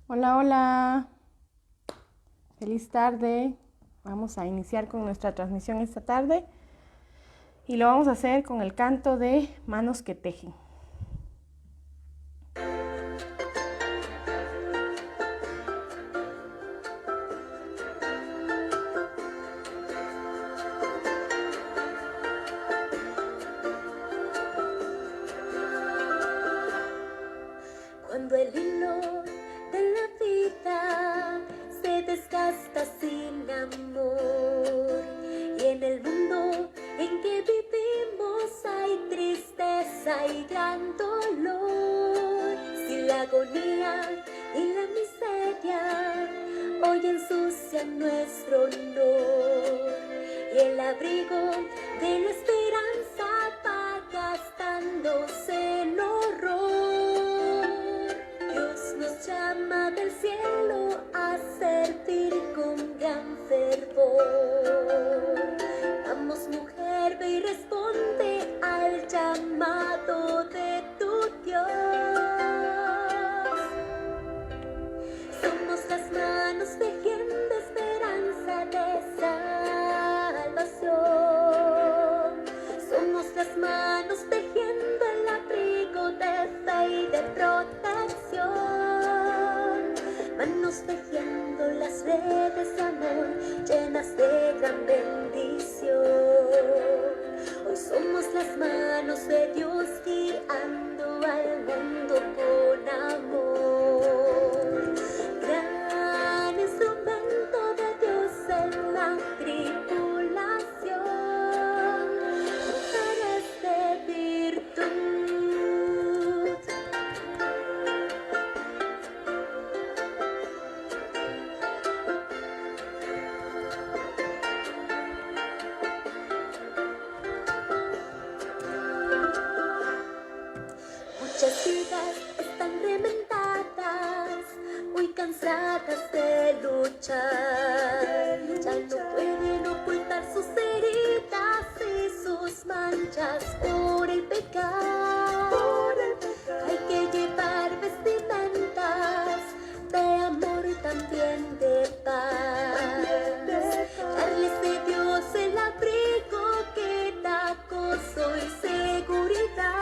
Hola, hola, feliz tarde. Vamos a iniciar con nuestra transmisión esta tarde y lo vamos a hacer con el canto de Manos que Tejen. Cuando el hilo de la vida se desgasta sin amor y en el mundo en que vivimos hay tristeza y gran dolor, si la agonía y la miseria hoy ensucian nuestro honor y el abrigo de la esperanza va gastándose en horror, Dios nos llama del cielo a servir con gran fervor. Vamos, mujer, ve y responde al llamado de tu Dios. Somos las manos tejiendo esperanza de salvación. Somos las manos tejiendo el abrigo de fe y de protección. Manos tejiendo las redes de amor llenas de gran bendición. Hoy somos las manos de Dios guiando al mundo con amor. Gran instrumento de Dios en la tribulación, mujeres de virtud. Muchas vidas están rementadas, muy cansadas de luchar. Ya no pueden ocultar sus heridas y sus manchas por el pecado. Hay que llevar vestimentas de amor y también de paz. Darles de Dios el abrigo que da gozo y seguridad.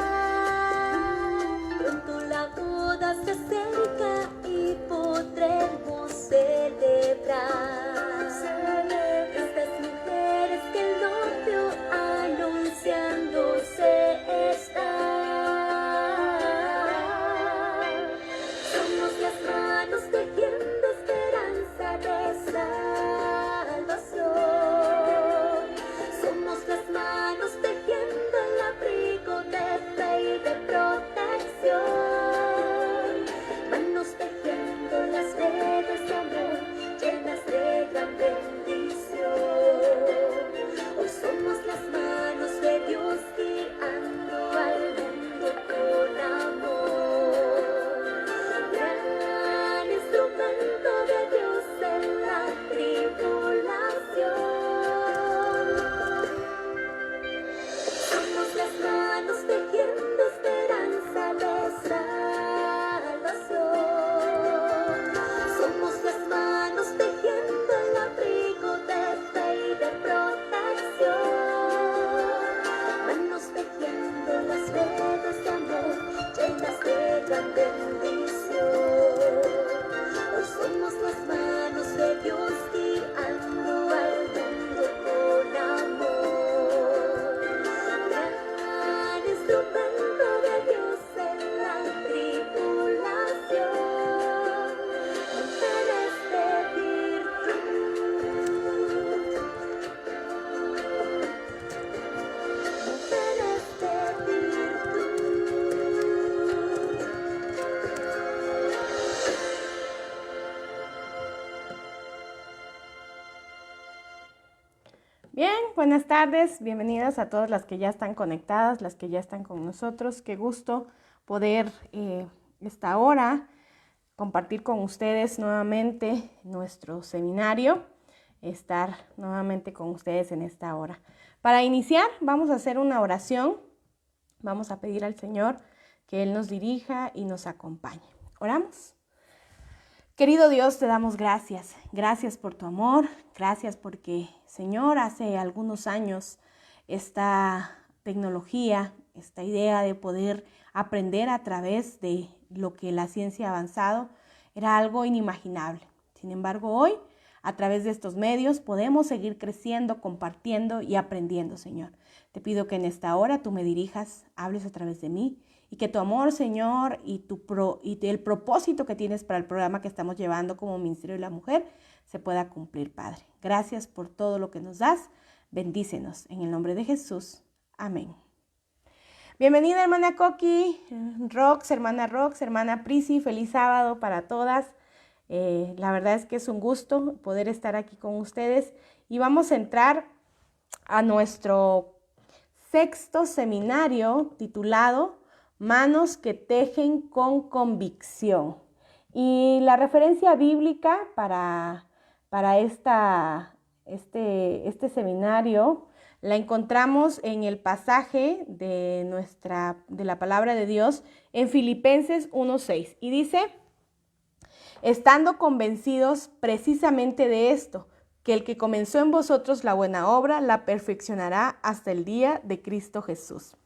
Pronto la boda se acerca y podremos celebrar. Estas mujeres que el novio anunciándose está. Somos las manos tejiendo esperanza de salvación. Somos las manos tejiendo el abrigo de fe y de protección. Manos tejiendo las redes de amor llenas de gran bendición. Hoy somos las manos de Dios guiando al mundo con amor. Gran instrumento de Dios en la tribulación. Somos las manos tejiendo esperanza de salvación. Somos las manos tejiendo el abrigo de fe y de protección. Manos tejiendo las redes de amor llenas de gran bendición. Hoy somos las manos de Dios guiando al mundo con amor. Gran instrumento de Dios en la tribulación, mujeres de virtud. Mujeres de virtud. Bien, buenas tardes, bienvenidas a todas las que ya están conectadas, las que ya están con nosotros. Qué gusto poder esta hora compartir con ustedes nuevamente nuestro seminario, estar nuevamente con ustedes en esta hora. Para iniciar, vamos a hacer una oración, vamos a pedir al Señor que Él nos dirija y nos acompañe. Oramos. Querido Dios, te damos gracias. Gracias por tu amor. Gracias porque, Señor, hace algunos años esta tecnología, esta idea de poder aprender a través de lo que la ciencia ha avanzado, era algo inimaginable. Sin embargo, hoy, a través de estos medios, podemos seguir creciendo, compartiendo y aprendiendo, Señor. Te pido que en esta hora tú me dirijas, hables a través de mí y que tu amor, Señor, y el propósito que tienes para el programa que estamos llevando como Ministerio de la Mujer se pueda cumplir, Padre. Gracias por todo lo que nos das. Bendícenos en el nombre de Jesús. Amén. Bienvenida, hermana Coqui, hermana Rox, hermana Prisi. Feliz sábado para todas. La verdad es que es un gusto poder estar aquí con ustedes y vamos a entrar a nuestro 6º seminario titulado Manos que tejen con convicción. Y la referencia bíblica para este seminario la encontramos en el pasaje de la palabra de Dios en Filipenses 1:6 y dice: estando convencidos precisamente de esto, que el que comenzó en vosotros la buena obra la perfeccionará hasta el día de Cristo Jesús.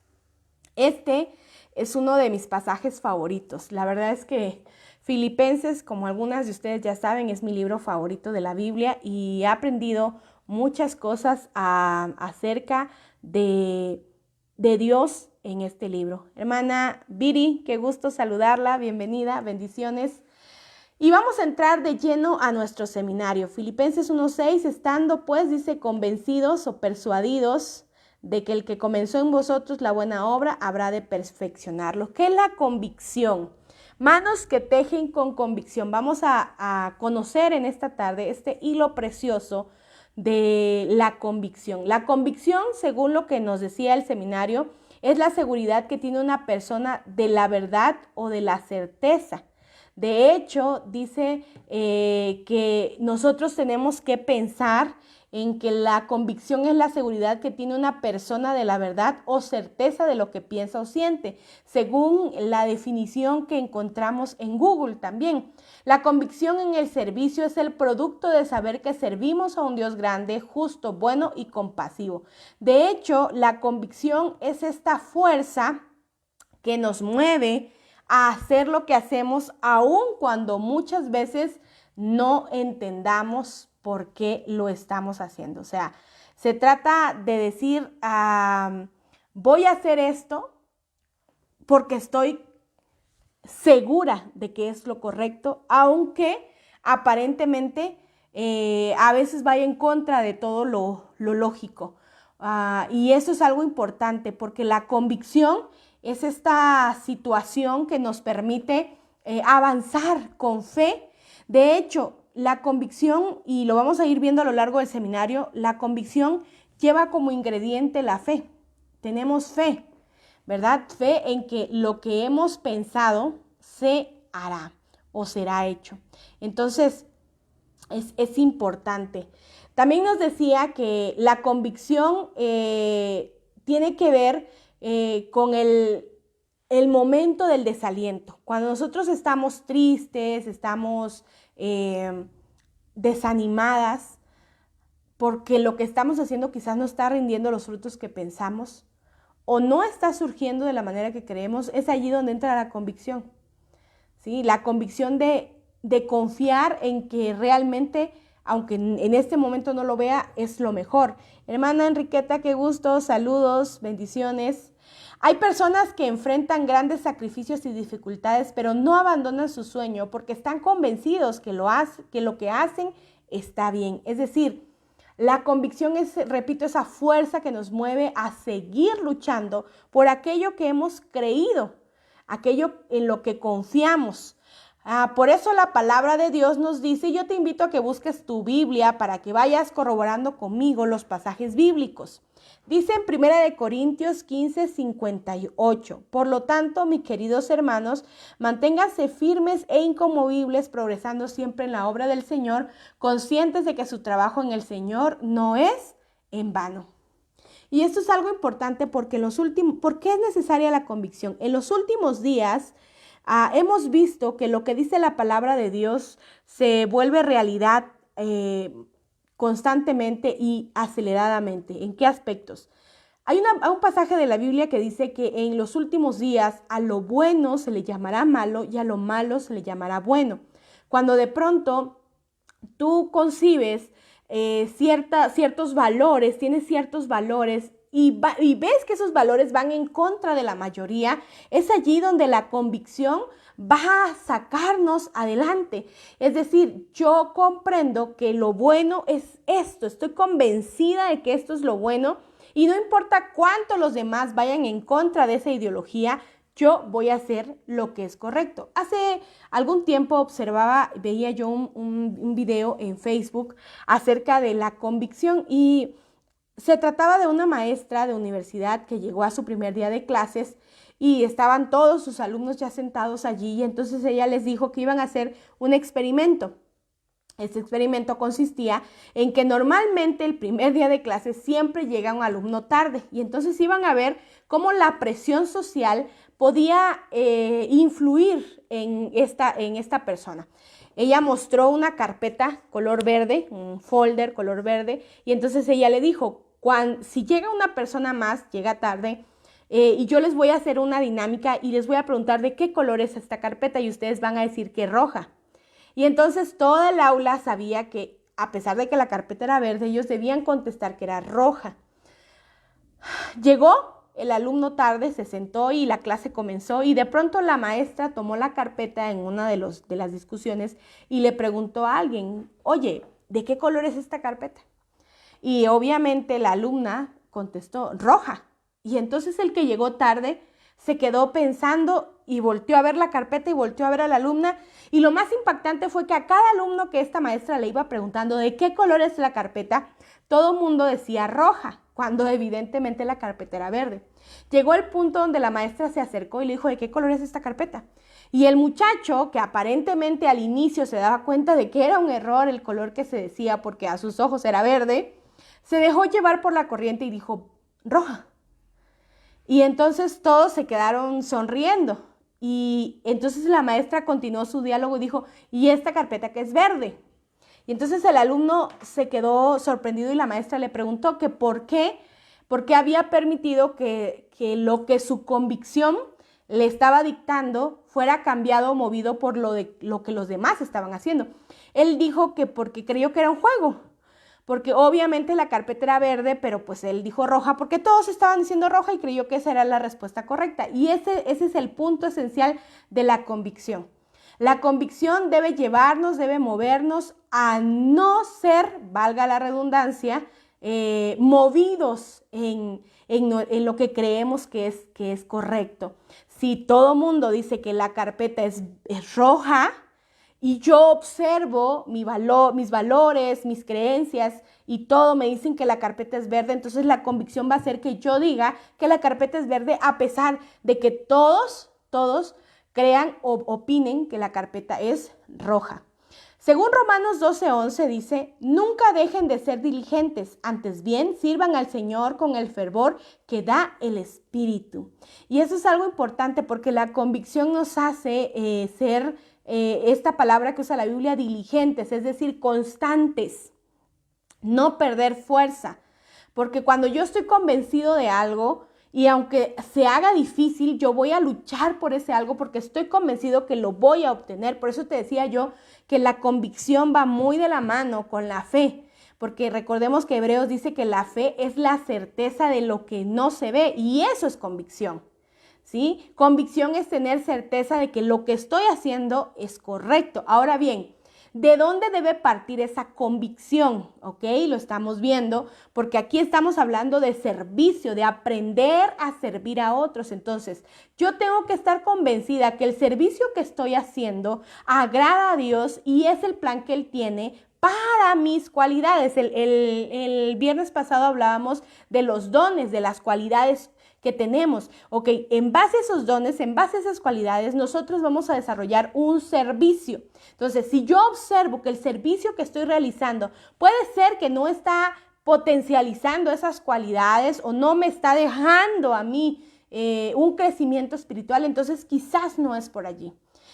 Este es uno de mis pasajes favoritos. La verdad es que Filipenses, como algunas de ustedes ya saben, es mi libro favorito de la Biblia y he aprendido muchas cosas acerca de Dios en este libro. Hermana Viri, qué gusto saludarla, bienvenida, bendiciones. Y vamos a entrar de lleno a nuestro seminario. Filipenses 1:6, estando pues, dice, convencidos o persuadidos de que el que comenzó en vosotros la buena obra habrá de perfeccionarlo. ¿Qué es la convicción? Manos que tejen con convicción. Vamos a conocer en esta tarde este hilo precioso de la convicción. La convicción, según lo que nos decía el seminario, es la seguridad que tiene una persona de la verdad o de la certeza. De hecho, dice que nosotros tenemos que pensar en que la convicción es la seguridad que tiene una persona de la verdad o certeza de lo que piensa o siente, según la definición que encontramos en Google también. La convicción en el servicio es el producto de saber que servimos a un Dios grande, justo, bueno y compasivo. De hecho, la convicción es esta fuerza que nos mueve a hacer lo que hacemos, aun cuando muchas veces no entendamos por qué lo estamos haciendo. O sea, se trata de decir, voy a hacer esto porque estoy segura de que es lo correcto, aunque aparentemente a veces vaya en contra de todo lo lógico. Y eso es algo importante porque la convicción es esta situación que nos permite avanzar con fe. De hecho, la convicción, y lo vamos a ir viendo a lo largo del seminario, la convicción lleva como ingrediente la fe. Tenemos fe, ¿verdad? Fe en que lo que hemos pensado se hará o será hecho. Entonces, es importante. También nos decía que la convicción tiene que ver con el momento del desaliento. Cuando nosotros estamos tristes, estamos desanimadas, porque lo que estamos haciendo quizás no está rindiendo los frutos que pensamos o no está surgiendo de la manera que creemos, es allí donde entra la convicción. ¿Sí? La convicción de confiar en que realmente, aunque en este momento no lo vea, es lo mejor. Hermana Enriqueta, qué gusto, saludos, bendiciones. Hay personas que enfrentan grandes sacrificios y dificultades, pero no abandonan su sueño porque están convencidos que lo que hacen está bien. Es decir, la convicción es, repito, esa fuerza que nos mueve a seguir luchando por aquello que hemos creído, aquello en lo que confiamos. Por eso la palabra de Dios nos dice, yo te invito a que busques tu Biblia para que vayas corroborando conmigo los pasajes bíblicos. Dice en 1 Corintios 15:58, por lo tanto, mis queridos hermanos, manténganse firmes e inconmovibles, progresando siempre en la obra del Señor, conscientes de que su trabajo en el Señor no es en vano. Y esto es algo importante porque ¿por qué es necesaria la convicción? En los últimos días hemos visto que lo que dice la palabra de Dios se vuelve realidad constantemente y aceleradamente. ¿En qué aspectos? Hay un pasaje de la Biblia que dice que en los últimos días a lo bueno se le llamará malo y a lo malo se le llamará bueno. Cuando de pronto tú concibes ciertos valores, tienes ciertos valores y ves que esos valores van en contra de la mayoría, es allí donde la convicción va a sacarnos adelante. Es decir, yo comprendo que lo bueno es esto, estoy convencida de que esto es lo bueno. Y no importa cuánto los demás vayan en contra de esa ideología, yo voy a hacer lo que es correcto. Hace algún tiempo veía yo un video en Facebook acerca de la convicción y se trataba de una maestra de universidad que llegó a su primer día de clases y estaban todos sus alumnos ya sentados allí y entonces ella les dijo que iban a hacer un experimento. Este experimento consistía en que normalmente el primer día de clase siempre llega un alumno tarde y entonces iban a ver cómo la presión social podía influir en esta persona. Ella mostró una carpeta color verde, un folder color verde, y entonces ella le dijo, si llega una persona más, llega tarde, y yo les voy a hacer una dinámica y les voy a preguntar de qué color es esta carpeta y ustedes van a decir que es roja. Y entonces toda el aula sabía que, a pesar de que la carpeta era verde, ellos debían contestar que era roja. Llegó el alumno tarde, se sentó y la clase comenzó y de pronto la maestra tomó la carpeta en una de las discusiones y le preguntó a alguien, oye, ¿de qué color es esta carpeta? Y obviamente la alumna contestó, roja. Y entonces el que llegó tarde se quedó pensando y volteó a ver la carpeta y volteó a ver a la alumna. Y lo más impactante fue que a cada alumno que esta maestra le iba preguntando de qué color es la carpeta, todo el mundo decía roja, cuando evidentemente la carpeta era verde. Llegó el punto donde la maestra se acercó y le dijo, ¿de qué color es esta carpeta? Y el muchacho, que aparentemente al inicio se daba cuenta de que era un error el color que se decía porque a sus ojos era verde, se dejó llevar por la corriente y dijo, roja. Y entonces todos se quedaron sonriendo. Y entonces la maestra continuó su diálogo y dijo, ¿y esta carpeta que es verde? Y entonces el alumno se quedó sorprendido y la maestra le preguntó que por qué había permitido que lo que su convicción le estaba dictando fuera cambiado o movido por lo que los demás estaban haciendo. Él dijo que porque creyó que era un juego. Porque obviamente la carpeta era verde, pero pues él dijo roja porque todos estaban diciendo roja y creyó que esa era la respuesta correcta. Y ese es el punto esencial de la convicción. La convicción debe llevarnos, debe movernos a no ser, valga la redundancia, movidos en lo que creemos que es correcto. Si todo mundo dice que la carpeta es roja, y yo observo mis valores, mis creencias y todo me dicen que la carpeta es verde, entonces la convicción va a ser que yo diga que la carpeta es verde a pesar de que todos crean o opinen que la carpeta es roja. Según Romanos 12:11 dice, nunca dejen de ser diligentes, antes bien sirvan al Señor con el fervor que da el Espíritu. Y eso es algo importante porque la convicción nos hace ser esta palabra que usa la Biblia, diligentes, es decir, constantes, no perder fuerza, porque cuando yo estoy convencido de algo y aunque se haga difícil, yo voy a luchar por ese algo porque estoy convencido que lo voy a obtener. Por eso te decía yo que la convicción va muy de la mano con la fe, porque recordemos que Hebreos dice que la fe es la certeza de lo que no se ve y eso es convicción. ¿Sí? Convicción es tener certeza de que lo que estoy haciendo es correcto. Ahora bien, ¿de dónde debe partir esa convicción? ¿Ok? Lo estamos viendo porque aquí estamos hablando de servicio, de aprender a servir a otros. Entonces, yo tengo que estar convencida que el servicio que estoy haciendo agrada a Dios y es el plan que Él tiene para mis cualidades. El viernes pasado hablábamos de los dones, de las cualidades que tenemos. Ok, en base a esos dones, en base a esas cualidades, nosotros vamos a desarrollar un servicio. Entonces, si yo observo que el servicio que estoy realizando puede ser que no está potencializando esas cualidades o no me está dejando a mí un crecimiento espiritual, entonces quizás no es por allí.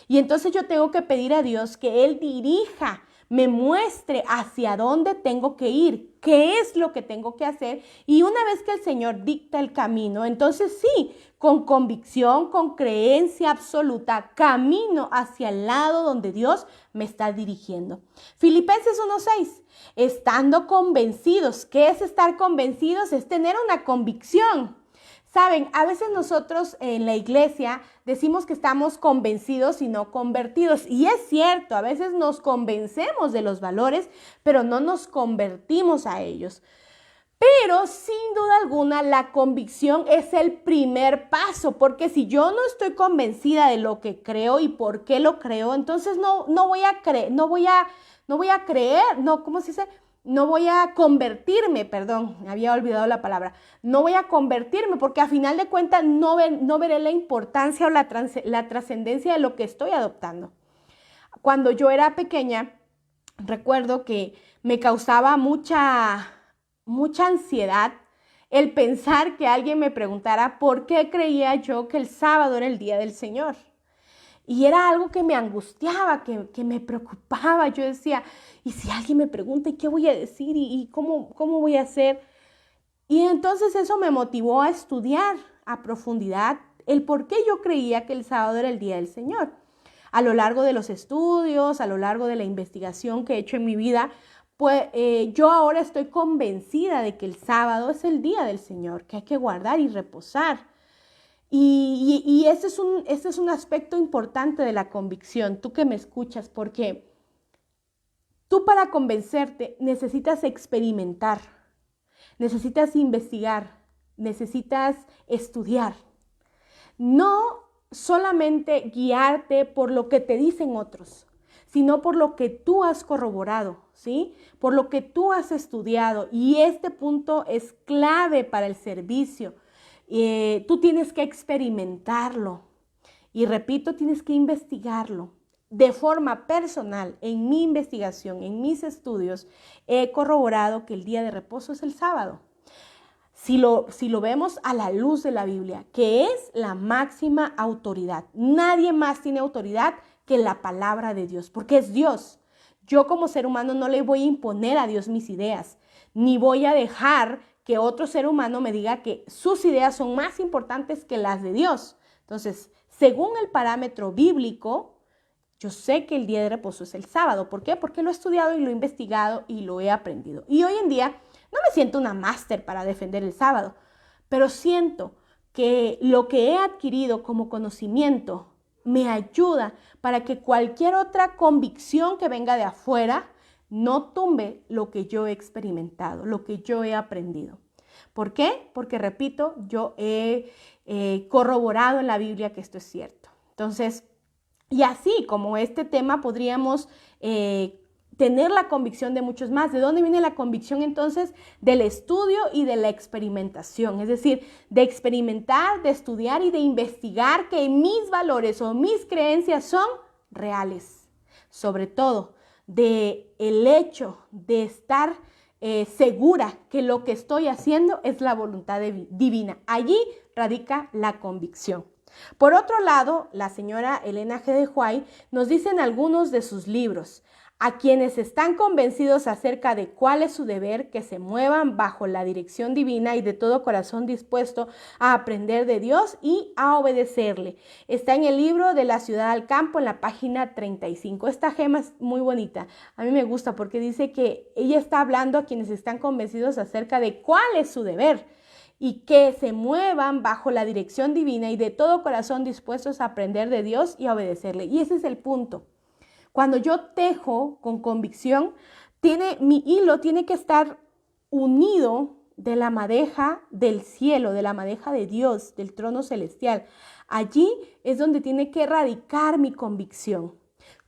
Y entonces yo tengo que pedir a Dios que Él dirija, me muestre hacia dónde tengo que ir, qué es lo que tengo que hacer. Y una vez que el Señor dicta el camino, entonces sí, con convicción, con creencia absoluta, camino hacia el lado donde Dios me está dirigiendo. Filipenses 1:6, estando convencidos. ¿Qué es estar convencidos? Es tener una convicción. Saben, a veces nosotros en la iglesia decimos que estamos convencidos y no convertidos. Y es cierto, a veces nos convencemos de los valores, pero no nos convertimos a ellos. Pero sin duda alguna la convicción es el primer paso, porque si yo no estoy convencida de lo que creo y por qué lo creo, entonces no voy a creer, ¿cómo se dice? No voy a convertirme, perdón, me había olvidado la palabra, no voy a convertirme porque a final de cuentas no veré la importancia o la trascendencia de lo que estoy adoptando. Cuando yo era pequeña, recuerdo que me causaba mucha ansiedad el pensar que alguien me preguntara por qué creía yo que el sábado era el día del Señor. Y era algo que me angustiaba, que me preocupaba. Yo decía, ¿y si alguien me pregunta, ¿y qué voy a decir? ¿Y cómo voy a hacer? Y entonces eso me motivó a estudiar a profundidad el por qué yo creía que el sábado era el día del Señor. A lo largo de los estudios, a lo largo de la investigación que he hecho en mi vida, pues yo ahora estoy convencida de que el sábado es el día del Señor, que hay que guardar y reposar. Y ese es un aspecto importante de la convicción, tú que me escuchas, porque tú para convencerte necesitas experimentar, necesitas investigar, necesitas estudiar. No solamente guiarte por lo que te dicen otros, sino por lo que tú has corroborado, ¿sí? Por lo que tú has estudiado. Y este punto es clave para el servicio. Tú tienes que experimentarlo y repito, tienes que investigarlo de forma personal. En mi investigación, en mis estudios, he corroborado que el día de reposo es el sábado. Si lo vemos a la luz de la Biblia, que es la máxima autoridad, nadie más tiene autoridad que la palabra de Dios, porque es Dios. Yo como ser humano no le voy a imponer a Dios mis ideas, ni voy a dejar que otro ser humano me diga que sus ideas son más importantes que las de Dios. Entonces, según el parámetro bíblico, yo sé que el día de reposo es el sábado. ¿Por qué? Porque lo he estudiado y lo he investigado y lo he aprendido. Y hoy en día no me siento una máster para defender el sábado, pero siento que lo que he adquirido como conocimiento me ayuda para que cualquier otra convicción que venga de afuera no tumbe lo que yo he experimentado, lo que yo he aprendido. ¿Por qué? Porque, repito, yo he corroborado en la Biblia que esto es cierto. Entonces, y así como este tema podríamos tener la convicción de muchos más. ¿De dónde viene la convicción entonces? Del estudio y de la experimentación. Es decir, de experimentar, de estudiar y de investigar que mis valores o mis creencias son reales. Sobre todo, de el hecho de estar segura que lo que estoy haciendo es la voluntad divina. Allí radica la convicción. Por otro lado, la señora Elena G. de White nos dice en algunos de sus libros: a quienes están convencidos acerca de cuál es su deber, que se muevan bajo la dirección divina y de todo corazón dispuesto a aprender de Dios y a obedecerle. Está en el libro de La ciudad al campo, en la página 35. Esta gema es muy bonita. A mí me gusta porque dice que ella está hablando a quienes están convencidos acerca de cuál es su deber y que se muevan bajo la dirección divina y de todo corazón dispuestos a aprender de Dios y a obedecerle. Y ese es el punto. Cuando yo tejo con convicción, mi hilo tiene que estar unido de la madeja del cielo, de la madeja de Dios, del trono celestial. Allí es donde tiene que radicar mi convicción.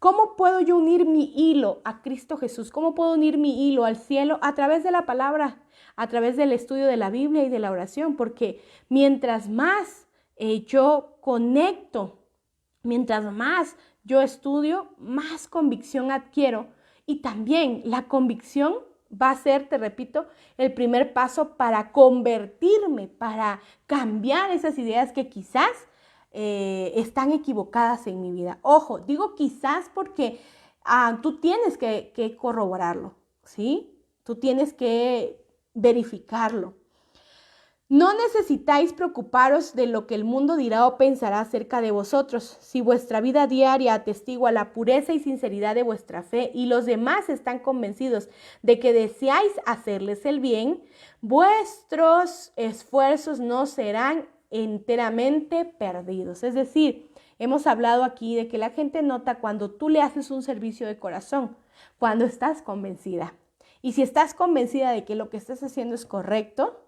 ¿Cómo puedo yo unir mi hilo a Cristo Jesús? ¿Cómo puedo unir mi hilo al cielo? A través de la palabra, a través del estudio de la Biblia y de la oración, porque mientras más yo conecto, mientras más yo estudio, más convicción adquiero. Y también la convicción va a ser, te repito, el primer paso para convertirme, para cambiar esas ideas que quizás están equivocadas en mi vida. Ojo, digo quizás porque tú tienes que corroborarlo, ¿sí? Tú tienes que verificarlo. No necesitáis preocuparos de lo que el mundo dirá o pensará acerca de vosotros. Si vuestra vida diaria atestigua la pureza y sinceridad de vuestra fe y los demás están convencidos de que deseáis hacerles el bien, vuestros esfuerzos no serán enteramente perdidos. Es decir, hemos hablado aquí de que la gente nota cuando tú le haces un servicio de corazón, cuando estás convencida. Y si estás convencida de que lo que estás haciendo es correcto,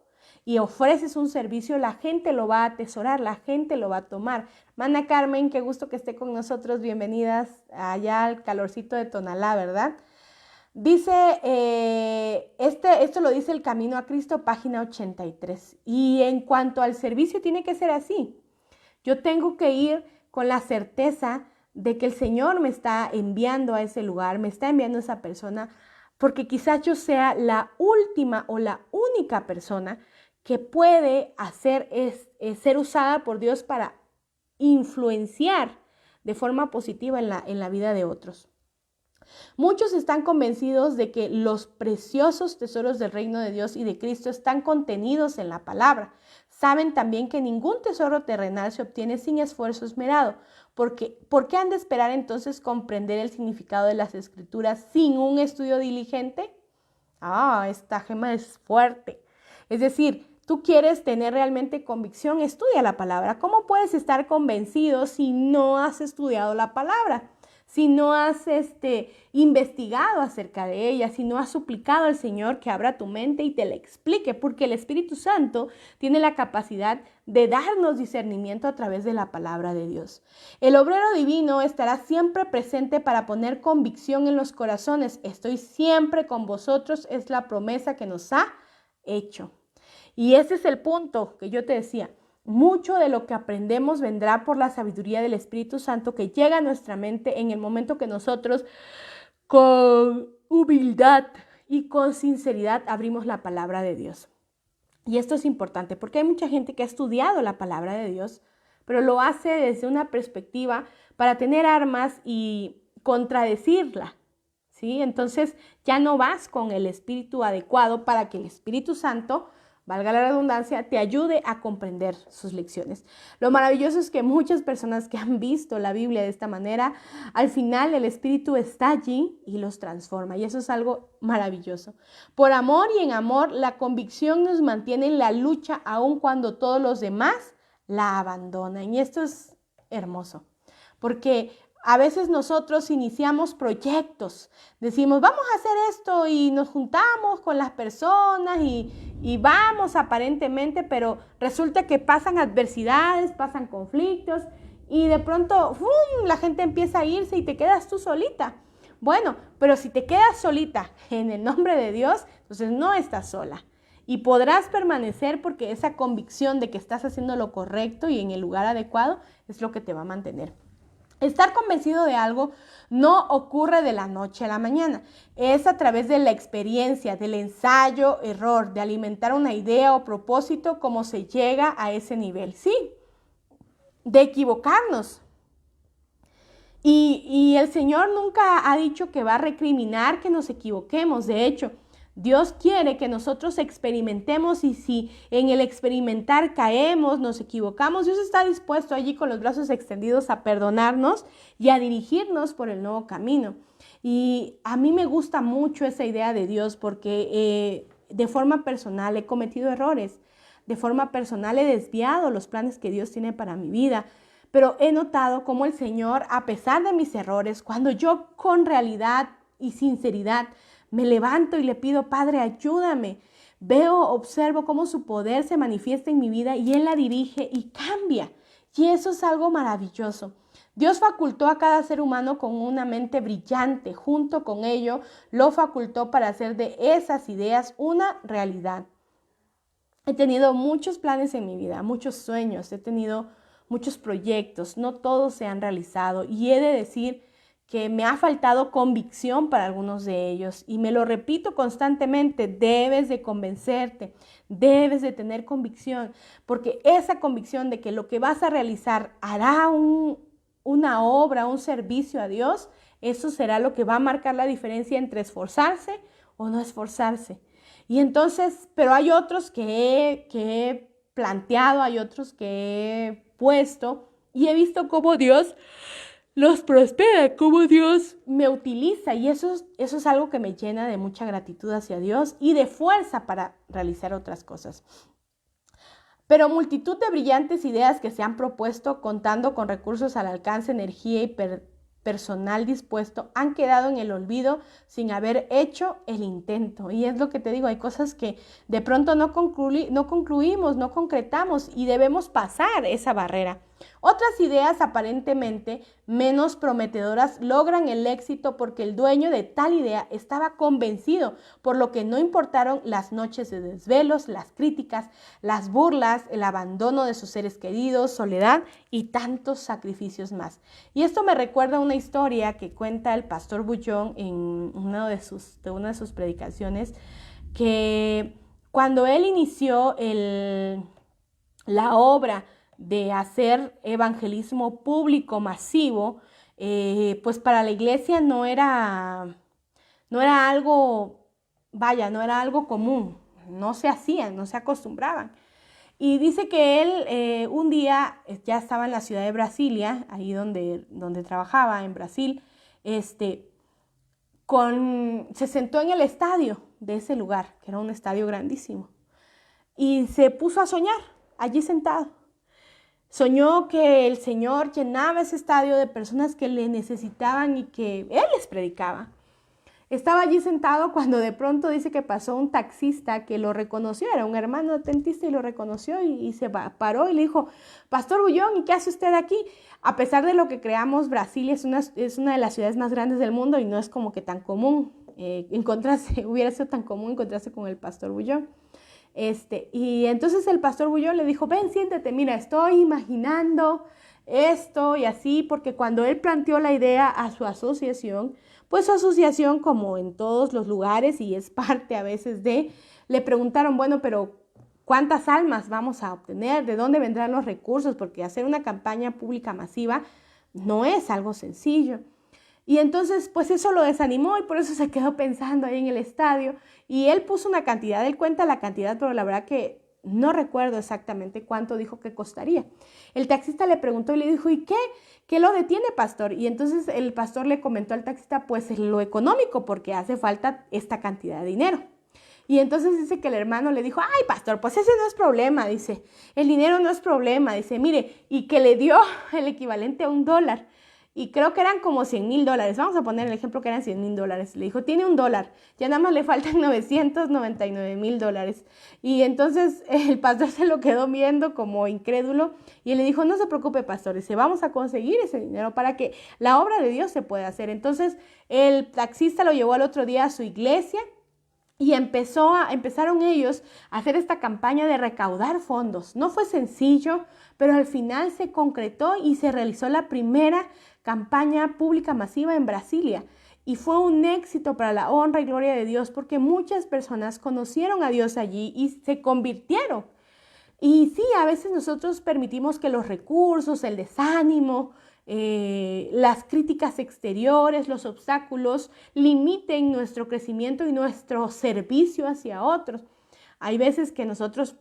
y ofreces un servicio, la gente lo va a atesorar, la gente lo va a tomar. Hermana Carmen, qué gusto que esté con nosotros. Bienvenidas allá al calorcito de Tonalá, ¿verdad? Dice, esto lo dice El Camino a Cristo, página 83. Y en cuanto al servicio, tiene que ser así. Yo tengo que ir con la certeza de que el Señor me está enviando a ese lugar, me está enviando a esa persona, porque quizás yo sea la última o la única persona que puede ser usada por Dios para influenciar de forma positiva en la vida de otros. Muchos están convencidos de que los preciosos tesoros del reino de Dios y de Cristo están contenidos en la palabra. Saben también que ningún tesoro terrenal se obtiene sin esfuerzo esmerado. ¿Por qué han de esperar entonces comprender el significado de las Escrituras sin un estudio diligente? Esta gema es fuerte. Es decir, tú quieres tener realmente convicción, estudia la palabra. ¿Cómo puedes estar convencido si no has estudiado la palabra? Si no has investigado acerca de ella, si no has suplicado al Señor que abra tu mente y te la explique, porque el Espíritu Santo tiene la capacidad de darnos discernimiento a través de la palabra de Dios. El obrero divino estará siempre presente para poner convicción en los corazones. Estoy siempre con vosotros, es la promesa que nos ha hecho. Y ese es el punto que yo te decía. Mucho de lo que aprendemos vendrá por la sabiduría del Espíritu Santo que llega a nuestra mente en el momento que nosotros con humildad y con sinceridad abrimos la palabra de Dios. Y esto es importante porque hay mucha gente que ha estudiado la palabra de Dios, pero lo hace desde una perspectiva para tener armas y contradecirla, ¿sí? Entonces ya no vas con el espíritu adecuado para que el Espíritu Santo, valga la redundancia, te ayude a comprender sus lecciones. Lo maravilloso es que muchas personas que han visto la Biblia de esta manera, al final el Espíritu está allí y los transforma. Y eso es algo maravilloso. Por amor y en amor, la convicción nos mantiene en la lucha aun cuando todos los demás la abandonan. Y esto es hermoso, porque a veces nosotros iniciamos proyectos, decimos vamos a hacer esto y nos juntamos con las personas y vamos aparentemente, pero resulta que pasan adversidades, pasan conflictos y de pronto ¡fum!, la gente empieza a irse y te quedas tú solita. Bueno, pero si te quedas solita en el nombre de Dios, entonces no estás sola. Y podrás permanecer porque esa convicción de que estás haciendo lo correcto y en el lugar adecuado es lo que te va a mantener. Estar convencido de algo no ocurre de la noche a la mañana. Es a través de la experiencia, del ensayo, error, de alimentar una idea o propósito como se llega a ese nivel. Sí, de equivocarnos. Y el Señor nunca ha dicho que va a recriminar que nos equivoquemos. De hecho, Dios quiere que nosotros experimentemos y si en el experimentar caemos, nos equivocamos, Dios está dispuesto allí con los brazos extendidos a perdonarnos y a dirigirnos por el nuevo camino. Y a mí me gusta mucho esa idea de Dios porque de forma personal he cometido errores, de forma personal he desviado los planes que Dios tiene para mi vida. Pero he notado cómo el Señor, a pesar de mis errores, cuando yo con realidad y sinceridad me levanto y le pido, Padre, ayúdame, observo cómo su poder se manifiesta en mi vida y Él la dirige y cambia. Y eso es algo maravilloso. Dios facultó a cada ser humano con una mente brillante. Junto con ello, lo facultó para hacer de esas ideas una realidad. He tenido muchos planes en mi vida, muchos sueños, he tenido muchos proyectos, no todos se han realizado y he de decir que me ha faltado convicción para algunos de ellos. Y me lo repito constantemente, debes de convencerte, debes de tener convicción, porque esa convicción de que lo que vas a realizar hará una obra, un servicio a Dios, eso será lo que va a marcar la diferencia entre esforzarse o no esforzarse. Y entonces, pero hay otros que he planteado, hay otros que he puesto y he visto cómo Dios los prospera, cómo Dios me utiliza, y eso es algo que me llena de mucha gratitud hacia Dios y de fuerza para realizar otras cosas. Pero multitud de brillantes ideas que se han propuesto contando con recursos al alcance, energía y personal dispuesto han quedado en el olvido sin haber hecho el intento. Y es lo que te digo, hay cosas que de pronto no concluimos, no concretamos y debemos pasar esa barrera. Otras ideas aparentemente menos prometedoras logran el éxito porque el dueño de tal idea estaba convencido, por lo que no importaron las noches de desvelos, las críticas, las burlas, el abandono de sus seres queridos, soledad y tantos sacrificios más. Y esto me recuerda una historia que cuenta el pastor Bullón en una de sus predicaciones, que cuando él inició la obra de hacer evangelismo público masivo, pues para la iglesia no era algo, no era algo común, no se hacían, no se acostumbraban. Y dice que él un día ya estaba en la ciudad de Brasilia, ahí donde trabajaba en Brasil, se sentó en el estadio de ese lugar, que era un estadio grandísimo, y se puso a soñar allí sentado. Soñó que el Señor llenaba ese estadio de personas que le necesitaban y que Él les predicaba. Estaba allí sentado cuando de pronto dice que pasó un taxista que lo reconoció, era un hermano adventista y lo reconoció y se paró y le dijo: Pastor Bullón, ¿y qué hace usted aquí? A pesar de lo que creamos, Brasil es una de las ciudades más grandes del mundo y no es como que tan común hubiera sido tan común encontrarse con el Pastor Bullón. Y entonces el pastor Bullón le dijo: ven, siéntate, mira, estoy imaginando esto y así, porque cuando él planteó la idea a su asociación, pues su asociación, como en todos los lugares y es parte a veces le preguntaron: bueno, pero ¿cuántas almas vamos a obtener? ¿De dónde vendrán los recursos? Porque hacer una campaña pública masiva no es algo sencillo. Y entonces, pues eso lo desanimó y por eso se quedó pensando ahí en el estadio. Y él puso una cantidad, él cuenta la cantidad, pero la verdad que no recuerdo exactamente cuánto dijo que costaría. El taxista le preguntó y le dijo: ¿y qué? ¿Qué lo detiene, pastor? Y entonces el pastor le comentó al taxista: pues es lo económico, porque hace falta esta cantidad de dinero. Y entonces dice que el hermano le dijo: ay, pastor, pues ese no es problema, dice, el dinero no es problema, dice, mire, y que le dio el equivalente a $1. Y creo que eran como $100,000. Vamos a poner el ejemplo que eran $100,000. Le dijo: tiene $1, ya nada más le faltan $999,000. Y entonces el pastor se lo quedó viendo como incrédulo y él le dijo: no se preocupe, pastor, dice, vamos a conseguir ese dinero para que la obra de Dios se pueda hacer. Entonces el taxista lo llevó al otro día a su iglesia y empezaron ellos a hacer esta campaña de recaudar fondos. No fue sencillo, pero al final se concretó y se realizó la primera campaña pública masiva en Brasilia. Y fue un éxito para la honra y gloria de Dios, porque muchas personas conocieron a Dios allí y se convirtieron. Y sí, a veces nosotros permitimos que los recursos, el desánimo, las críticas exteriores, los obstáculos limiten nuestro crecimiento y nuestro servicio hacia otros. Hay veces que nosotros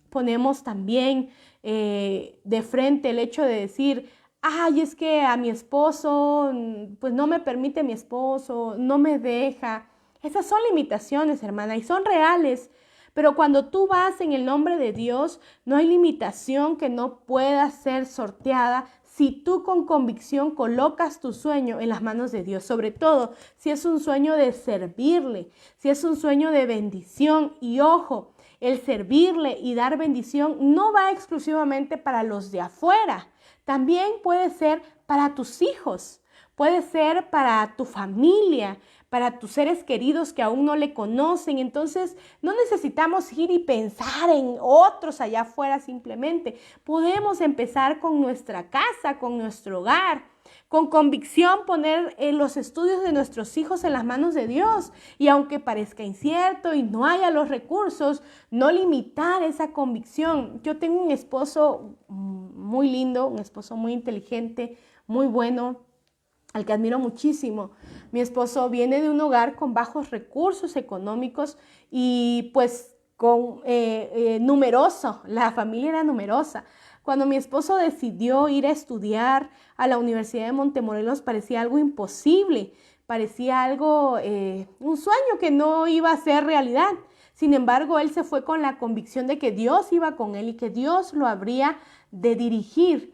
ponemos también de frente el hecho de decir: ay, es que a mi esposo, pues no me permite mi esposo, no me deja. Esas son limitaciones, hermana, y son reales. Pero cuando tú vas en el nombre de Dios, no hay limitación que no pueda ser sorteada si tú con convicción colocas tu sueño en las manos de Dios. Sobre todo si es un sueño de servirle, si es un sueño de bendición. Y ojo, el servirle y dar bendición no va exclusivamente para los de afuera. También puede ser para tus hijos, puede ser para tu familia, para tus seres queridos que aún no le conocen. Entonces, no necesitamos ir y pensar en otros allá afuera simplemente. Podemos empezar con nuestra casa, con nuestro hogar. Con convicción poner los estudios de nuestros hijos en las manos de Dios. Y aunque parezca incierto y no haya los recursos, no limitar esa convicción. Yo tengo un esposo muy lindo, un esposo muy inteligente, muy bueno, al que admiro muchísimo. Mi esposo viene de un hogar con bajos recursos económicos y pues numeroso, la familia era numerosa. Cuando mi esposo decidió ir a estudiar a la Universidad de Montemorelos parecía algo imposible, parecía algo, un sueño que no iba a ser realidad. Sin embargo, él se fue con la convicción de que Dios iba con él y que Dios lo habría de dirigir.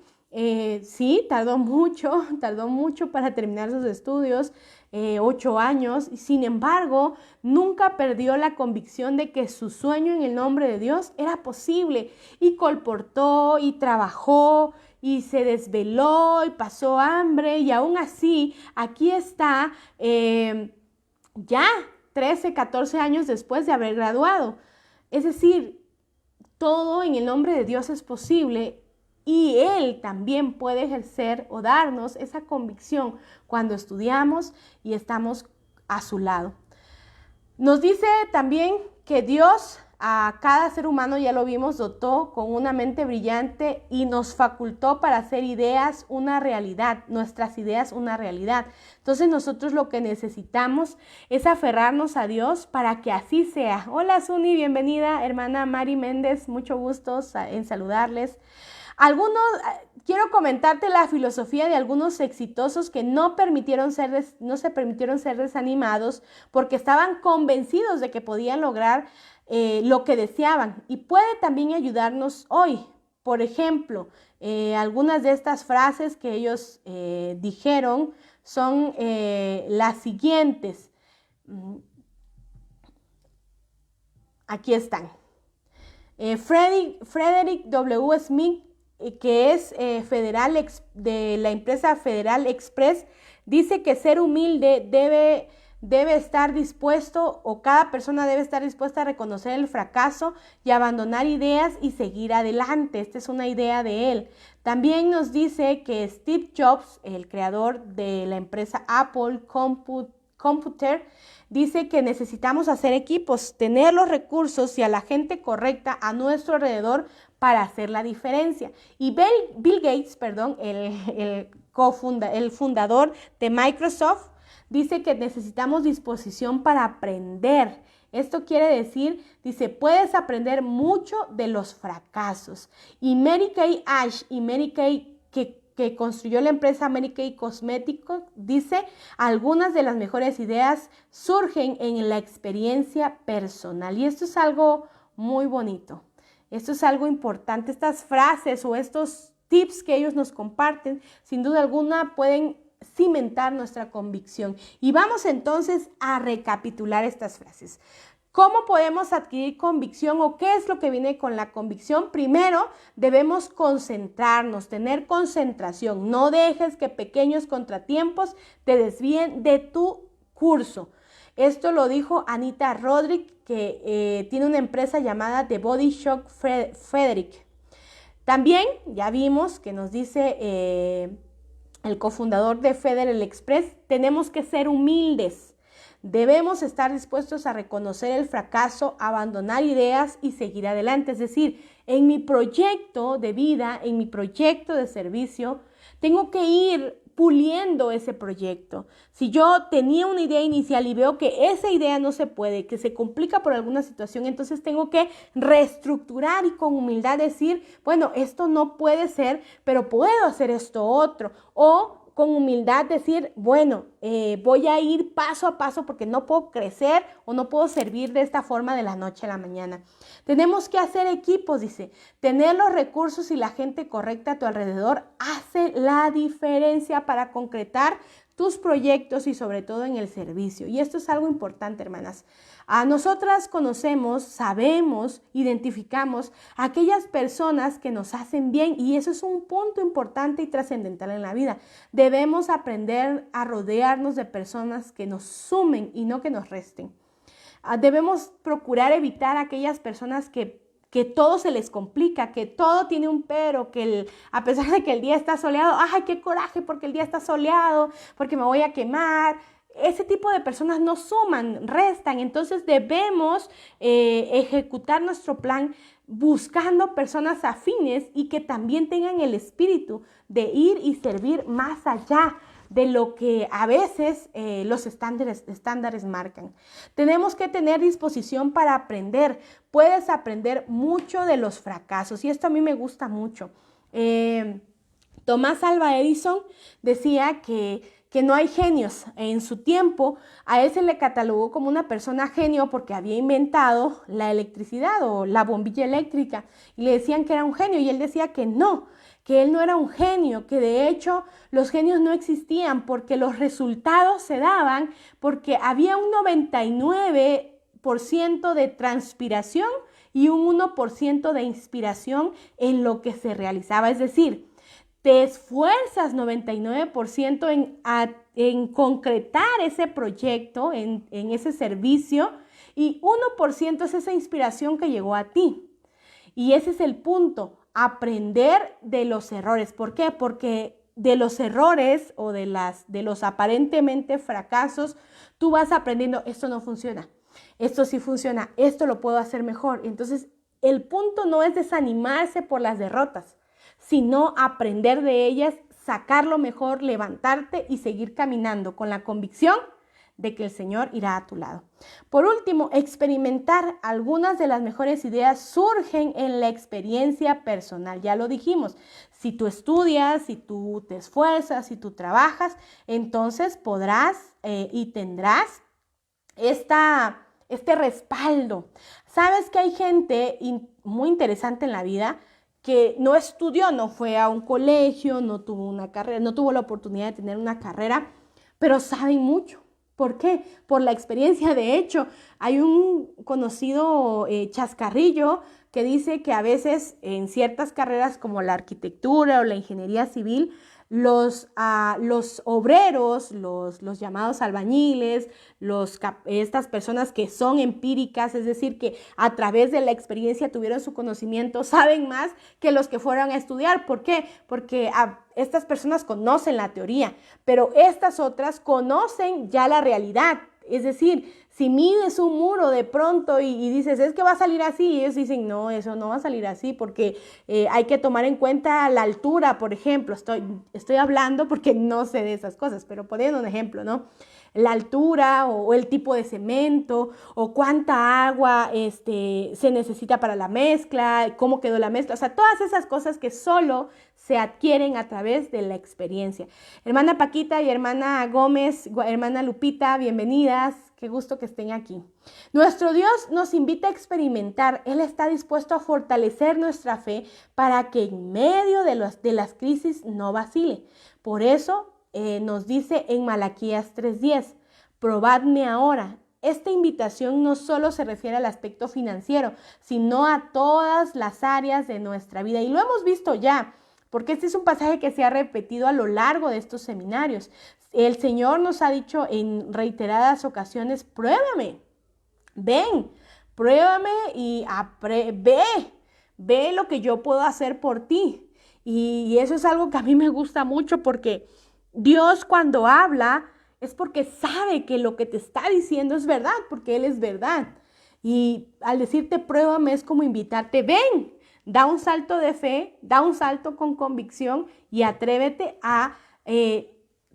Sí, tardó mucho para terminar sus estudios, 8 años. Sin embargo, nunca perdió la convicción de que su sueño en el nombre de Dios era posible y colportó y trabajó y se desveló y pasó hambre y aún así aquí está ya 13, 14 años después de haber graduado. Es decir, todo en el nombre de Dios es posible. Y Él también puede ejercer o darnos esa convicción cuando estudiamos y estamos a su lado. Nos dice también que Dios a cada ser humano, ya lo vimos, dotó con una mente brillante y nos facultó para hacer ideas una realidad, nuestras ideas una realidad. Entonces nosotros lo que necesitamos es aferrarnos a Dios para que así sea. Hola Suni, bienvenida, hermana Mari Méndez, mucho gusto en saludarles. Quiero comentarte la filosofía de algunos exitosos que no se permitieron ser desanimados porque estaban convencidos de que podían lograr lo que deseaban y puede también ayudarnos hoy. Por ejemplo, algunas de estas frases que ellos dijeron son las siguientes. Aquí están. Frederick W. Smith, que es de la empresa Federal Express, dice que ser humilde debe estar dispuesto, o cada persona debe estar dispuesta a reconocer el fracaso y abandonar ideas y seguir adelante. Esta es una idea de él. También nos dice que Steve Jobs, el creador de la empresa Apple Computer, dice que necesitamos hacer equipos, tener los recursos y a la gente correcta a nuestro alrededor para hacer la diferencia. Y Bill Gates, el fundador de Microsoft, dice que necesitamos disposición para aprender. Esto quiere decir, dice, puedes aprender mucho de los fracasos. Y Mary Kay Ash y Mary Kay, que construyó la empresa Mary Kay Cosméticos, dice, algunas de las mejores ideas surgen en la experiencia personal. Y esto es algo muy bonito. Esto es algo importante. Estas frases o estos tips que ellos nos comparten, sin duda alguna, pueden cimentar nuestra convicción. Y vamos entonces a recapitular estas frases. ¿Cómo podemos adquirir convicción o qué es lo que viene con la convicción? Primero, debemos concentrarnos, tener concentración. No dejes que pequeños contratiempos te desvíen de tu curso. Esto lo dijo Anita Roderick, que tiene una empresa llamada The Body Shop Frederick. También ya vimos que nos dice el cofundador de Federal Express, tenemos que ser humildes. Debemos estar dispuestos a reconocer el fracaso, abandonar ideas y seguir adelante. Es decir, en mi proyecto de vida, en mi proyecto de servicio, tengo que ir puliendo ese proyecto. Si yo tenía una idea inicial y veo que esa idea no se puede, que se complica por alguna situación, entonces tengo que reestructurar y con humildad decir, bueno, esto no puede ser, pero puedo hacer esto otro. O con humildad decir, bueno, voy a ir paso a paso porque no puedo crecer o no puedo servir de esta forma de la noche a la mañana. Tenemos que hacer equipos, dice. Tener los recursos y la gente correcta a tu alrededor hace la diferencia para concretar tus proyectos y sobre todo en el servicio. Y esto es algo importante, hermanas. A nosotras conocemos, sabemos, identificamos a aquellas personas que nos hacen bien y eso es un punto importante y trascendental en la vida. Debemos aprender a rodearnos de personas que nos sumen y no que nos resten. Debemos procurar evitar aquellas personas que todo se les complica, que todo tiene un pero, a pesar de que el día está soleado, ¡ay, qué coraje porque el día está soleado, porque me voy a quemar! Ese tipo de personas no suman, restan. Entonces debemos ejecutar nuestro plan buscando personas afines y que también tengan el espíritu de ir y servir más allá de lo que a veces los estándares marcan. Tenemos que tener disposición para aprender. Puedes aprender mucho de los fracasos y esto a mí me gusta mucho. Tomás Alva Edison decía que no hay genios. En su tiempo, a él se le catalogó como una persona genio porque había inventado la electricidad o la bombilla eléctrica y le decían que era un genio y él decía que él no era un genio, que de hecho los genios no existían porque los resultados se daban porque había un 99% de transpiración y un 1% de inspiración en lo que se realizaba. Es decir, te esfuerzas 99% en concretar ese proyecto, en ese servicio, y 1% es esa inspiración que llegó a ti. Y ese es el punto, aprender de los errores. ¿Por qué? Porque de los errores o de los aparentemente fracasos, tú vas aprendiendo, esto no funciona, esto sí funciona, esto lo puedo hacer mejor. Entonces, el punto no es desanimarse por las derrotas, sino aprender de ellas, sacar lo mejor, levantarte y seguir caminando con la convicción de que el Señor irá a tu lado. Por último, experimentar. Algunas de las mejores ideas surgen en la experiencia personal. Ya lo dijimos, si tú estudias, si tú te esfuerzas, si tú trabajas, entonces podrás y tendrás este respaldo. Sabes que hay gente muy interesante en la vida que no estudió, no fue a un colegio, no tuvo una carrera, no tuvo la oportunidad de tener una carrera, pero saben mucho. ¿Por qué? Por la experiencia. De hecho, hay un conocido chascarrillo que dice que a veces en ciertas carreras como la arquitectura o la ingeniería civil, los obreros, los llamados albañiles, estas personas que son empíricas, es decir, que a través de la experiencia tuvieron su conocimiento, saben más que los que fueron a estudiar. ¿Por qué? Porque estas personas conocen la teoría, pero estas otras conocen ya la realidad. Es decir, si mides un muro de pronto y dices, es que va a salir así, y ellos dicen, no, eso no va a salir así porque hay que tomar en cuenta la altura, por ejemplo. Estoy hablando porque no sé de esas cosas, pero poniendo un ejemplo, ¿no? La altura o el tipo de cemento o cuánta agua se necesita para la mezcla, cómo quedó la mezcla, o sea, todas esas cosas que solo se adquieren a través de la experiencia. Hermana Paquita y hermana Gómez, hermana Lupita, bienvenidas, qué gusto que estén aquí. Nuestro Dios nos invita a experimentar. Él está dispuesto a fortalecer nuestra fe para que en medio de las crisis no vacile. Por eso nos dice en Malaquías 3:10, probadme ahora. Esta invitación no solo se refiere al aspecto financiero, sino a todas las áreas de nuestra vida. Y lo hemos visto ya, porque este es un pasaje que se ha repetido a lo largo de estos seminarios. El Señor nos ha dicho en reiteradas ocasiones, pruébame, ven, pruébame y ve lo que yo puedo hacer por ti. Y eso es algo que a mí me gusta mucho porque Dios cuando habla es porque sabe que lo que te está diciendo es verdad, porque Él es verdad. Y al decirte pruébame es como invitarte, ven, da un salto de fe, da un salto con convicción y atrévete a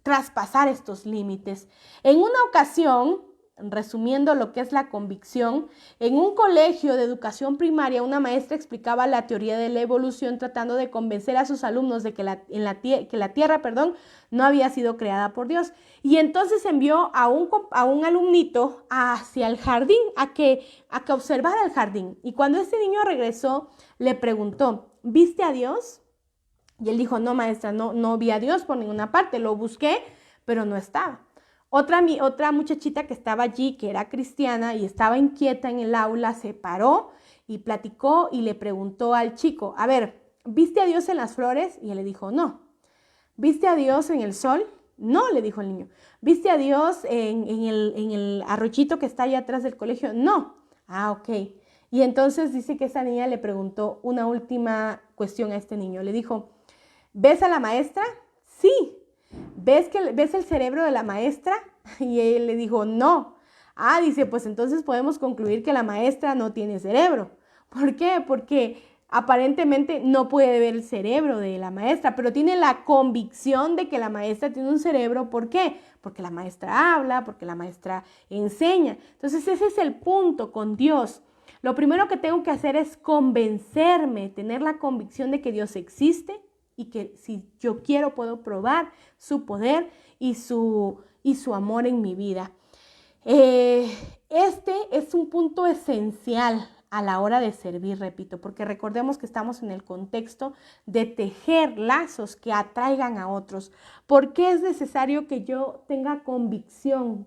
traspasar estos límites. En una ocasión, resumiendo lo que es la convicción, en un colegio de educación primaria, una maestra explicaba la teoría de la evolución tratando de convencer a sus alumnos de que la Tierra, no había sido creada por Dios. Y entonces envió a un alumnito hacia el jardín, a que observara el jardín. Y cuando este niño regresó, le preguntó, ¿viste a Dios? Y él dijo, no, maestra, no vi a Dios por ninguna parte, lo busqué, pero no estaba. Otra muchachita que estaba allí, que era cristiana y estaba inquieta en el aula, se paró y platicó y le preguntó al chico, a ver, ¿viste a Dios en las flores? Y él le dijo, no. ¿Viste a Dios en el sol? No, le dijo el niño. ¿Viste a Dios en el arroyito que está allá atrás del colegio? No. Ah, ok. Y entonces dice que esa niña le preguntó una última cuestión a este niño. Le dijo, ¿ves a la maestra? Sí. ¿Ves el cerebro de la maestra? Y él le dijo, no. Ah, dice, pues entonces podemos concluir que la maestra no tiene cerebro. ¿Por qué? Porque aparentemente no puede ver el cerebro de la maestra, pero tiene la convicción de que la maestra tiene un cerebro. ¿Por qué? Porque la maestra habla, porque la maestra enseña. Entonces ese es el punto con Dios. Lo primero que tengo que hacer es convencerme, tener la convicción de que Dios existe y que si yo quiero puedo probar su poder y su amor en mi vida. Este es un punto esencial a la hora de servir, repito, porque recordemos que estamos en el contexto de tejer lazos que atraigan a otros. ¿Por qué es necesario que yo tenga convicción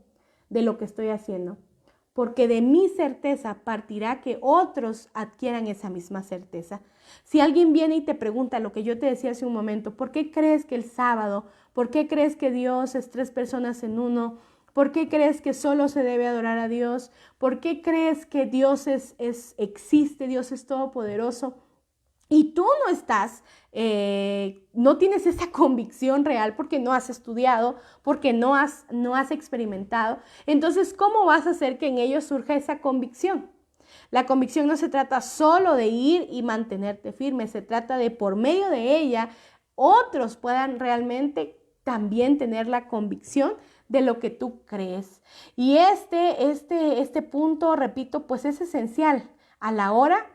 de lo que estoy haciendo? Porque de mi certeza partirá que otros adquieran esa misma certeza. Si alguien viene y te pregunta lo que yo te decía hace un momento, ¿por qué crees que el sábado? ¿Por qué crees que Dios es 3 personas en uno? ¿Por qué crees que solo se debe adorar a Dios? ¿Por qué crees que Dios existe, Dios es todopoderoso? Y tú no estás, no tienes esa convicción real porque no has estudiado, porque no has experimentado. Entonces, ¿cómo vas a hacer que en ellos surja esa convicción? La convicción no se trata solo de ir y mantenerte firme, se trata de por medio de ella otros puedan realmente también tener la convicción de lo que tú crees. Y este punto, repito, pues es esencial a la hora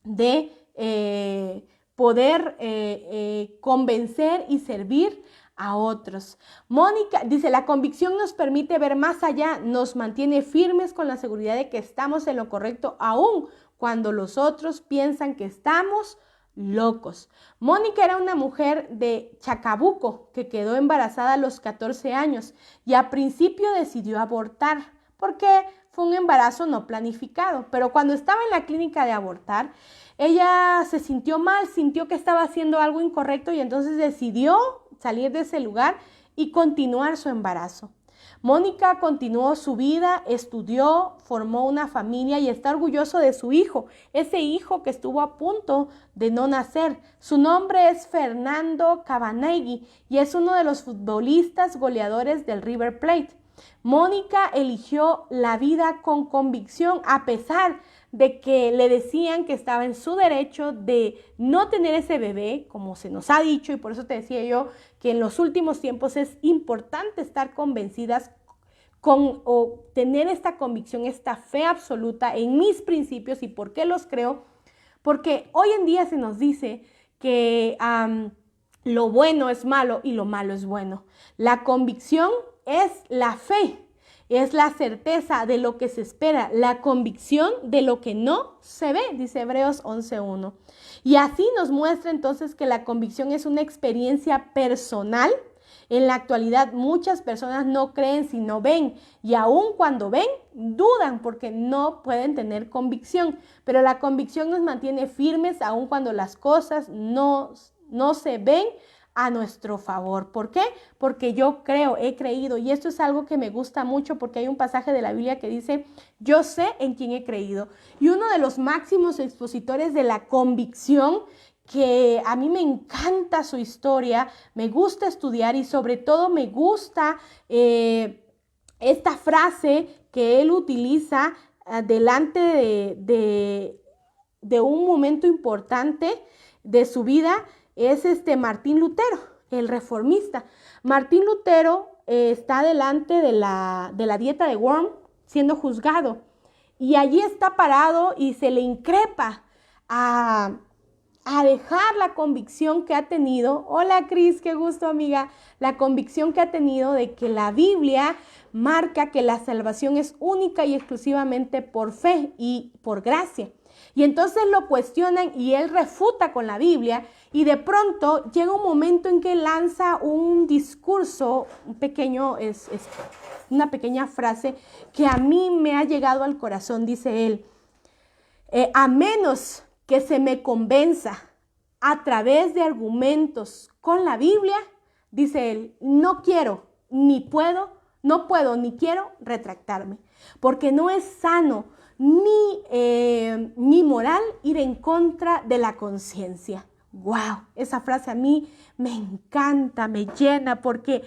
de poder convencer y servir a otros. Mónica dice, la convicción nos permite ver más allá, nos mantiene firmes con la seguridad de que estamos en lo correcto, aun cuando los otros piensan que estamos locos. Mónica era una mujer de Chacabuco que quedó embarazada a los 14 años y a principio decidió abortar porque fue un embarazo no planificado, pero cuando estaba en la clínica de abortar, ella se sintió mal, sintió que estaba haciendo algo incorrecto y entonces decidió salir de ese lugar y continuar su embarazo. Mónica continuó su vida, estudió, formó una familia y está orgulloso de su hijo, ese hijo que estuvo a punto de no nacer. Su nombre es Fernando Cabanegui y es uno de los futbolistas goleadores del River Plate. Mónica eligió la vida con convicción a pesar de que le decían que estaba en su derecho de no tener ese bebé, como se nos ha dicho, y por eso te decía yo que en los últimos tiempos es importante estar convencidas o tener esta convicción, esta fe absoluta en mis principios. ¿Y por qué los creo? Porque hoy en día se nos dice que lo bueno es malo y lo malo es bueno. La convicción es la fe. Es la certeza de lo que se espera, la convicción de lo que no se ve, dice Hebreos 11:1. Y así nos muestra entonces que la convicción es una experiencia personal. En la actualidad muchas personas no creen si no ven y aun cuando ven, dudan porque no pueden tener convicción. Pero la convicción nos mantiene firmes aun cuando las cosas no se ven a nuestro favor. ¿Por qué? Porque yo creo, he creído, y esto es algo que me gusta mucho porque hay un pasaje de la Biblia que dice, yo sé en quién he creído. Y uno de los máximos expositores de la convicción, que a mí me encanta su historia, me gusta estudiar y sobre todo me gusta esta frase que él utiliza delante de un momento importante de su vida, es Martín Lutero, el reformista. Martín Lutero está delante de la dieta de Worms siendo juzgado y allí está parado y se le increpa a dejar la convicción que ha tenido. Hola Cris, qué gusto amiga. La convicción que ha tenido de que la Biblia marca que la salvación es única y exclusivamente por fe y por gracia. Y entonces lo cuestionan y él refuta con la Biblia Y de pronto llega un momento en que lanza un discurso, una pequeña frase que a mí me ha llegado al corazón, dice él. A menos que se me convenza a través de argumentos con la Biblia, dice él, no puedo ni quiero retractarme, porque no es sano ni moral ir en contra de la conciencia. ¡Wow! Esa frase a mí me encanta, me llena, porque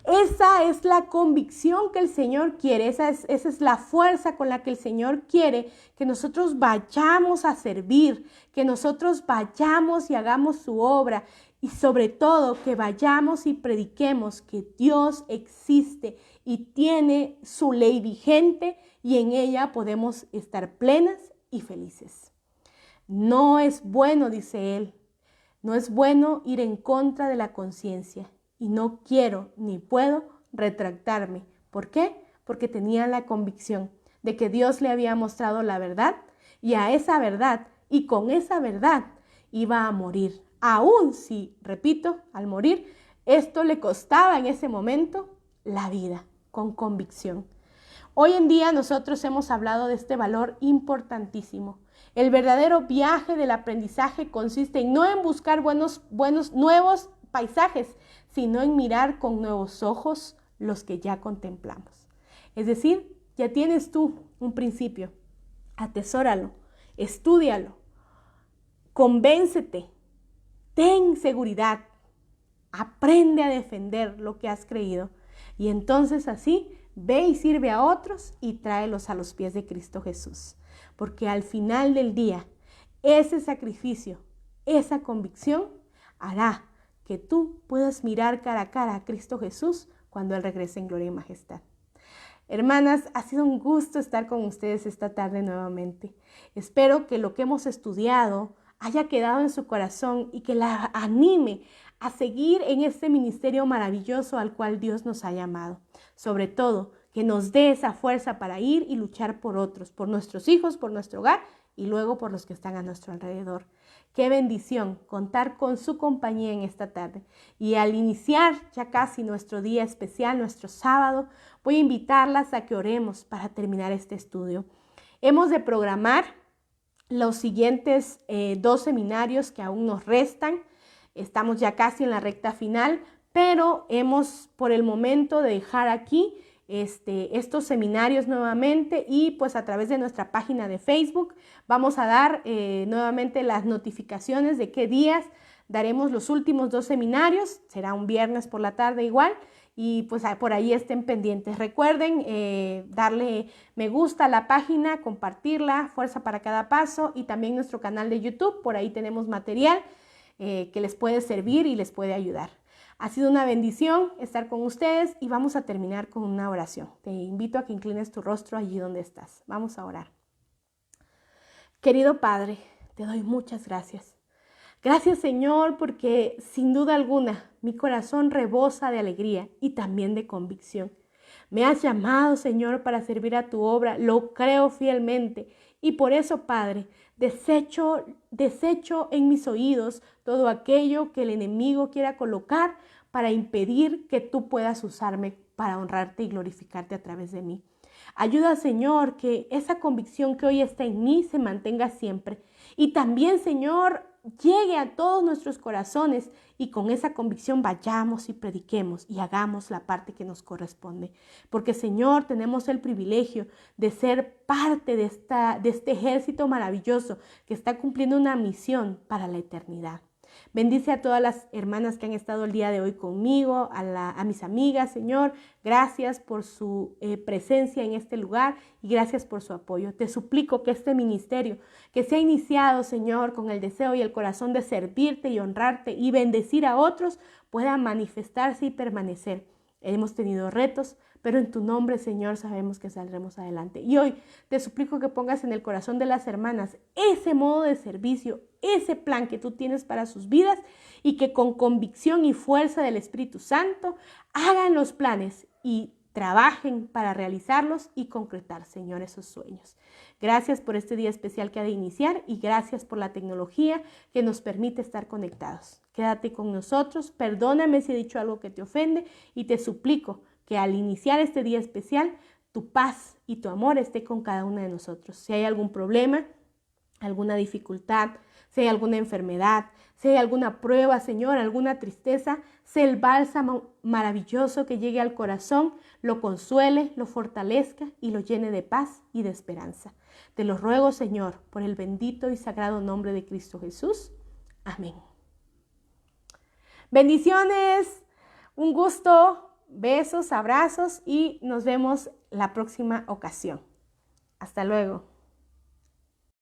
esa es la convicción que el Señor quiere, esa es la fuerza con la que el Señor quiere que nosotros vayamos a servir, que nosotros vayamos y hagamos su obra y sobre todo que vayamos y prediquemos que Dios existe y tiene su ley vigente y en ella podemos estar plenas y felices. No es bueno, dice él, no es bueno ir en contra de la conciencia. Y no quiero ni puedo retractarme. ¿Por qué? Porque tenía la convicción de que Dios le había mostrado la verdad y a esa verdad y con esa verdad iba a morir. Aún si, repito, al morir, esto le costaba en ese momento la vida, con convicción. Hoy en día nosotros hemos hablado de este valor importantísimo. El verdadero viaje del aprendizaje consiste no en buscar nuevos paisajes, sino en mirar con nuevos ojos los que ya contemplamos. Es decir, ya tienes tú un principio, atesóralo, estúdialo, convéncete, ten seguridad, aprende a defender lo que has creído y entonces así ve y sirve a otros y tráelos a los pies de Cristo Jesús. Porque al final del día, ese sacrificio, esa convicción hará que tú puedas mirar cara a cara a Cristo Jesús cuando Él regrese en gloria y majestad. Hermanas, ha sido un gusto estar con ustedes esta tarde nuevamente. Espero que lo que hemos estudiado haya quedado en su corazón y que la anime a seguir en este ministerio maravilloso al cual Dios nos ha llamado. Sobre todo, que nos dé esa fuerza para ir y luchar por otros, por nuestros hijos, por nuestro hogar y luego por los que están a nuestro alrededor. Qué bendición contar con su compañía en esta tarde. Y al iniciar ya casi nuestro día especial, nuestro sábado, voy a invitarlas a que oremos para terminar este estudio. Hemos de programar los siguientes 2 seminarios que aún nos restan. Estamos ya casi en la recta final, pero hemos por el momento de dejar aquí estos seminarios nuevamente y pues a través de nuestra página de Facebook vamos a dar nuevamente las notificaciones de qué días daremos los últimos 2 seminarios. Será un viernes por la tarde igual y pues por ahí estén pendientes. Recuerden darle me gusta a la página, compartirla, Fuerza para Cada Paso y también nuestro canal de YouTube. Por ahí tenemos material que les puede servir y les puede ayudar. Ha sido una bendición estar con ustedes y vamos a terminar con una oración. Te invito a que inclines tu rostro allí donde estás. Vamos a orar. Querido Padre, te doy muchas gracias. Gracias, Señor, porque sin duda alguna mi corazón rebosa de alegría y también de convicción. Me has llamado, Señor, para servir a tu obra. Lo creo fielmente y por eso, Padre, desecho en mis oídos todo aquello que el enemigo quiera colocar para impedir que tú puedas usarme para honrarte y glorificarte a través de mí. Ayuda, Señor, que esa convicción que hoy está en mí se mantenga siempre. Y también, Señor, llegue a todos nuestros corazones y con esa convicción vayamos y prediquemos y hagamos la parte que nos corresponde. Porque, Señor, tenemos el privilegio de ser parte de este ejército maravilloso que está cumpliendo una misión para la eternidad. Bendice a todas las hermanas que han estado el día de hoy conmigo, a mis amigas, Señor. Gracias por su presencia en este lugar y gracias por su apoyo. Te suplico que este ministerio, que se ha iniciado, Señor, con el deseo y el corazón de servirte y honrarte y bendecir a otros, pueda manifestarse y permanecer. Hemos tenido retos, pero en tu nombre, Señor, sabemos que saldremos adelante. Y hoy te suplico que pongas en el corazón de las hermanas ese modo de servicio, ese plan que tú tienes para sus vidas y que con convicción y fuerza del Espíritu Santo hagan los planes y trabajen para realizarlos y concretar, Señor, esos sueños. Gracias por este día especial que ha de iniciar y gracias por la tecnología que nos permite estar conectados. Quédate con nosotros, perdóname si he dicho algo que te ofende y te suplico que al iniciar este día especial, tu paz y tu amor esté con cada uno de nosotros. Si hay algún problema, alguna dificultad, si hay alguna enfermedad, si hay alguna prueba, Señor, alguna tristeza, sea el bálsamo maravilloso que llegue al corazón, lo consuele, lo fortalezca y lo llene de paz y de esperanza. Te lo ruego, Señor, por el bendito y sagrado nombre de Cristo Jesús. Amén. Bendiciones, un gusto, besos, abrazos y nos vemos la próxima ocasión. Hasta luego.